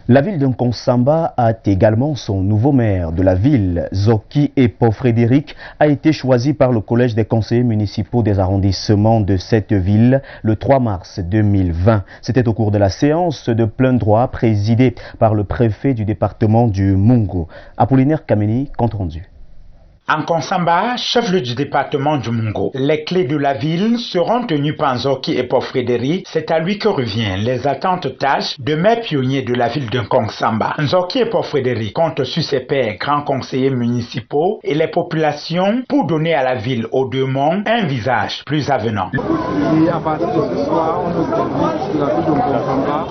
La ville de Nkonsamba a également son nouveau maire de la ville. Zoki Epo Frédéric a été choisi par le collège des conseillers municipaux des arrondissements de cette ville le 3 mars 2020. C'était au cours de la séance de plein droit présidée par le préfet du département du Mungo. Apollinaire Kameni, compte rendu. Nkonsamba, chef-lieu du département du Mungo. Les clés de la ville seront tenues par Zoki Epo Frédéric. C'est à lui que revient les attentes tâches de maire pionnier de la ville de Nkonsamba. Zoki Epo Frédéric compte sur ses pairs grands conseillers municipaux et les populations pour donner à la ville aux deux mondes un visage plus avenant. Et à partir de ce soir, on nous service de la ville de Nkonsamba,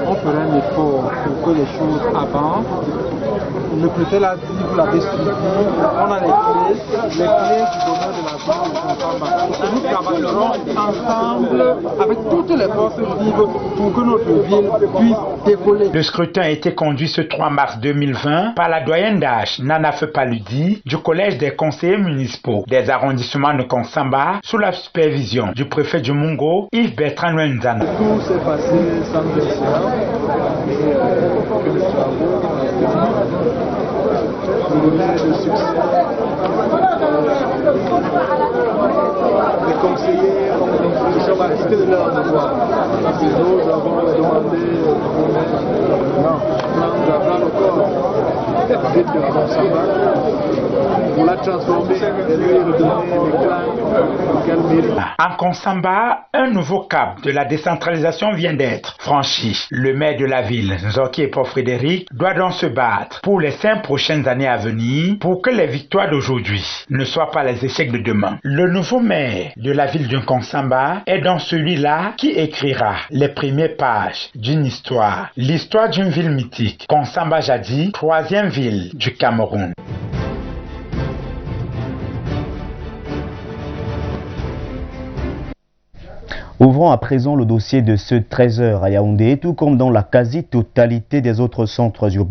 on fera un effort pour que les choses avancent. Le préfet l'a dit, vous l'avez suivi, on a les clés du bonheur de la ville de Nkonsamba. Et nous travaillerons ensemble avec toutes les forces vives pour que notre ville puisse décoller. Le scrutin a été conduit ce 3 mars 2020 par la doyenne d'âge Nana Fepaludi du collège des conseillers municipaux des arrondissements de Nkonsamba sous la supervision du préfet du Mungo, Yves Bertrand Luenzana. Tout s'est passé sans incident et que les travaux de succès. Les conseillers ont assisté de leur devoir. Nous avons demandé plan le corps ville de Nkonsamba pour la transformer et lui redonner les clans qu'elle mérite. En Nkonsamba, un nouveau cap de la décentralisation vient d'être franchi. Le maire de la ville, Zoki Epo Frédéric, doit donc se battre pour les 5 prochaines années à venir pour que les victoires d'aujourd'hui ne soient pas les échecs de demain. Le nouveau maire de la ville de Nkonsamba est donc celui-là qui écrira les premières pages d'une histoire, l'histoire d'une ville mythique, Nkonsamba jadis, 3e ville du Cameroun. Ouvrons à présent le dossier de ce 13h à Yaoundé, tout comme dans la quasi-totalité des autres centres urbains.